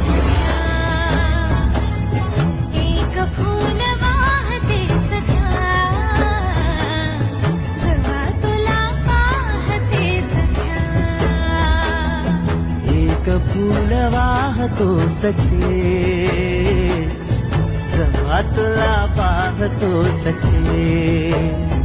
सख्या, एक फूल वाहते सख्या, जेव्हा तुला पाहते सख्या. एक फूल वाहतो सखे, जेव्हा तुला पाहतो सखे.